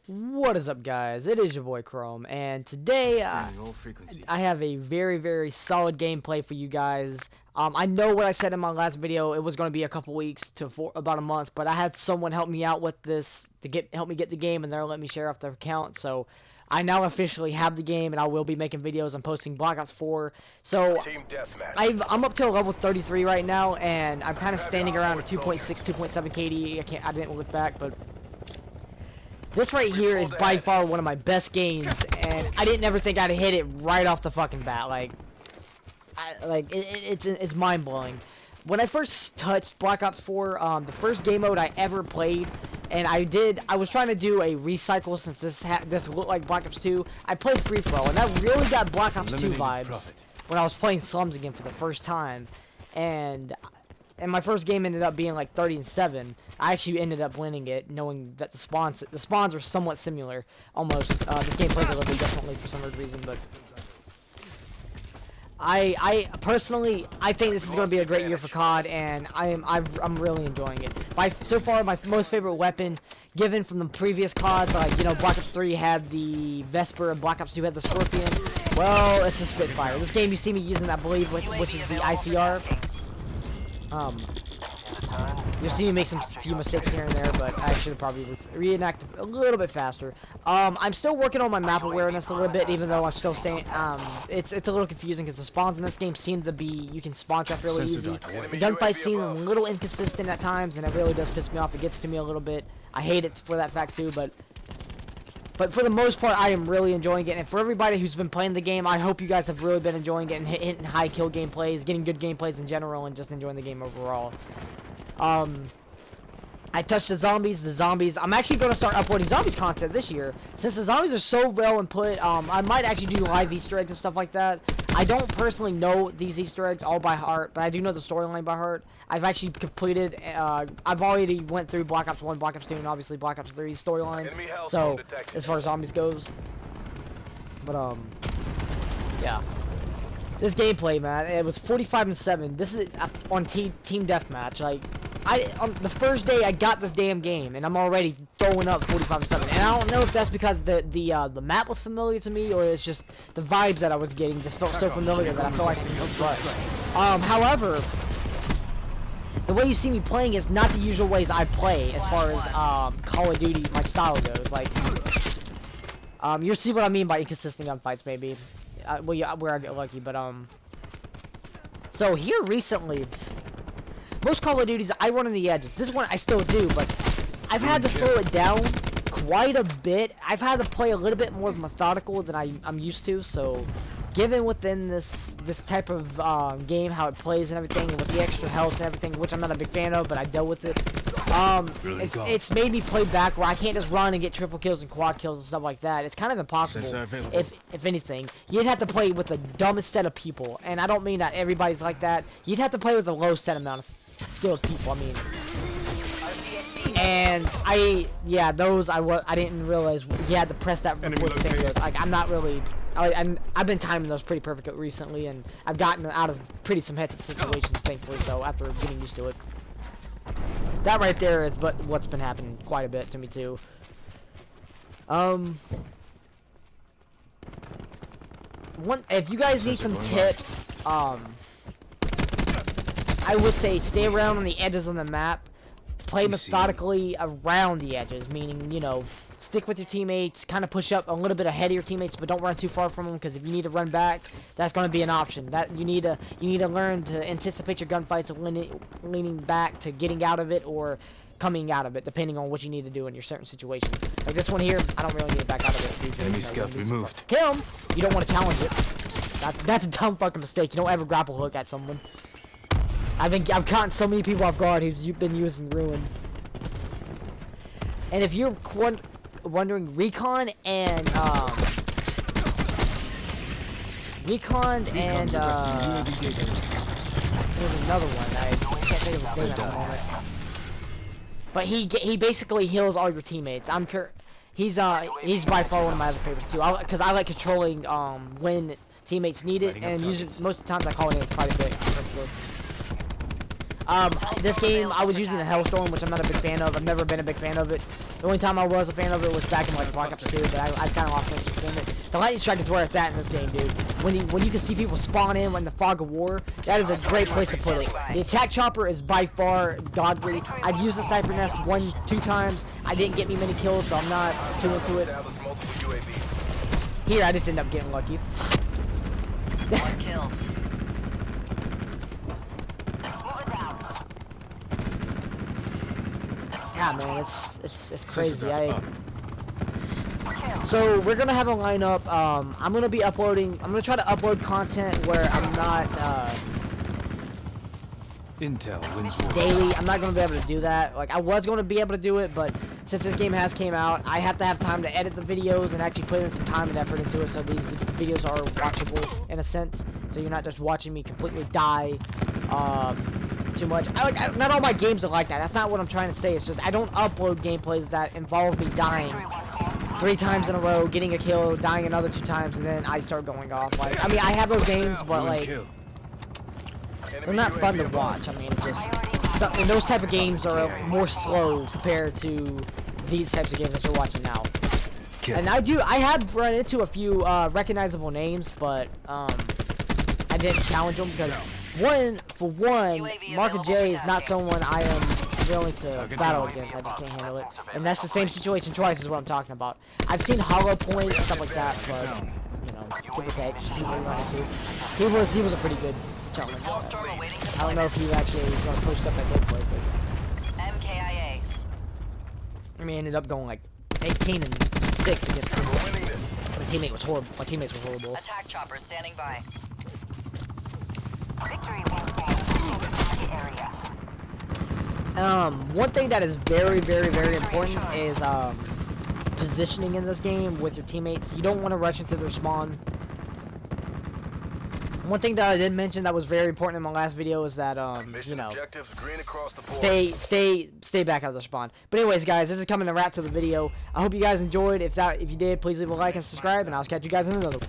What is up, guys? It is your boy Chrome, and today I have a very solid gameplay for you guys. I know what I said in my last video, it was going to be a couple weeks to about a month, but I had someone help me out with this to help me get the game, and they're letting me share off their account. So I now officially have the game, and I will be making videos and posting Black Ops 4. So Team Deathmatch. I'm up to level 33 right now, and I'm kind of standing around at 2.6, 2.7 KD. I didn't look back, but this right here is by far one of my best games, and I didn't ever think I'd hit it right off the fucking bat. It's mind-blowing. When I first touched Black Ops 4, the first game mode I ever played, and I was trying to do a recycle since this looked like Black Ops 2. I played Free For All, and that really got Black Ops 2 vibes when I was playing Slums again for the first time, and my first game ended up being like 30-7. I actually ended up winning it, knowing that the spawns are somewhat similar, almost. This game plays a little bit differently for some weird reason, but I personally think this is going to be a great year for COD, and I'm really enjoying it. So far, my most favorite weapon, given from the previous CODs, like Black Ops 3 had the Vesper and Black Ops 2 had the Scorpion. Well, it's a Spitfire. This game you see me using, I believe, which is the ICR. You'll see me make some few mistakes here and there, but I should have probably reenacted a little bit faster. I'm still working on my map awareness a little bit, even though I'm still saying it's a little confusing because the spawns in this game seem to be you can spawn trap really easy. The gunfights seem a little inconsistent at times, and it really does piss me off. It gets to me a little bit. I hate it for that fact too, but for the most part, I am really enjoying it. And for everybody who's been playing the game, I hope you guys have really been enjoying it and hitting high kill gameplays, getting good gameplays in general, and just enjoying the game overall. I touched the zombies. I'm actually going to start uploading zombies content this year. Since the zombies are so well input, I might actually do live Easter eggs and stuff like that. I don't personally know these Easter eggs all by heart, but I do know the storyline by heart. I've actually completed, I've already went through Black Ops 1, Black Ops 2, and obviously Black Ops 3 storylines. So, as far as zombies goes. But, yeah. This gameplay, man, it was 45-7. This is on Team Deathmatch. Like, on the first day I got this damn game, and I'm already throwing up 45-7. And I don't know if that's because the map was familiar to me, or it's just the vibes that I was getting just felt so familiar that I felt like I could rush. However, the way you see me playing is not the usual ways I play as far as Call of Duty like style goes. Like, you'll see what I mean by inconsistent gunfights, maybe. Well, yeah, where I get lucky, but so here recently, most Call of Duties I run on the edges. This one I still do, but I've had to slow it down quite a bit. I've had to play a little bit more methodical than I'm used to. So, given within this type of game, how it plays and everything, and with the extra health and everything, which I'm not a big fan of, but I dealt with it. It's made me play back where I can't just run and get triple kills and quad kills and stuff like that. It's kind of impossible. If anything, you'd have to play with the dumbest set of people, and I don't mean that everybody's like that. You'd have to play with a low set amount of skilled people. I mean, and I didn't realize you had to press that before the thing goes. Like, I'm not really. I've been timing those pretty perfect recently, and I've gotten out of some hectic situations, thankfully. So after getting used to it. That right there is what's been happening quite a bit to me too. If you guys need some tips, I would say stay around on the edges of the map. Play methodically around the edges, meaning, stick with your teammates, kind of push up a little bit ahead of your teammates, but don't run too far from them, because if you need to run back, that's going to be an option. That you need to learn to anticipate your gunfights of leaning back to getting out of it or coming out of it, depending on what you need to do in your certain situations. Like this one here, I don't really need to back out of it. Enemy scout removed. Him, you don't want to challenge it. That's a dumb fucking mistake. You don't ever grapple hook at someone. I've caught so many people off guard who's been using Ruin. And if you're wondering, Recon and there's another one. I can't think of his name at the moment. But he basically heals all your teammates. He's by far one of my other favorites too. Because I like controlling when teammates need it, and usually most of the times I call it in quite a bit. This game, I was using the Hellstorm, which I'm not a big fan of. I've never been a big fan of it. The only time I was a fan of it was back in like Black Ops 2, but I kind of lost interest in it. The lightning strike is where it's at in this game, dude. When you can see people spawn in the fog of war, that is a great place to put it. The attack chopper is by far godly. I've used the sniper nest 1-2 times. I didn't get me many kills, so I'm not too into it. Here, I just ended up getting lucky. One kill. Yeah, man, it's crazy. So we're gonna have a lineup. I'm gonna be uploading. I'm gonna try to upload content where I'm not Intel wins daily. I'm not gonna be able to do that. Like I was gonna be able to do it, but since this game has came out, I have to have time to edit the videos and actually put in some time and effort into it, so these videos are watchable in a sense. So you're not just watching me completely die too much. Not all my games are like that. That's not what I'm trying to say. It's just I don't upload gameplays that involve me dying 3 times in a row, getting a kill, dying another 2 times, and then I start going off. Like I mean, I have those games, but like they're not fun to watch. I mean, it's just and those type of games are more slow compared to these types of games that you're watching now. And I have run into a few recognizable names, but I didn't challenge them because for one, Mark and Jay is not someone I am willing to battle against. I just can't handle it. And that's the same situation twice is what I'm talking about. I've seen Hollow Point and stuff like that, but you know, give or take, he was a pretty good challenge. I don't know if he actually is gonna push stuff that they play, but MKIA. I mean, ended up going like 18-6 against him. My teammate was horrible. My teammates were horrible. Attack chopper standing by. Victory will fall in the area. One thing that is very, very, very important is positioning in this game with your teammates. You don't want to rush into their spawn. One thing that I did mention that was very important in my last video is that you know, stay back out of the spawn. But anyways, guys, this is coming to wrap to the video. I hope you guys enjoyed. If you did, please leave a like and subscribe, and I'll catch you guys in another one.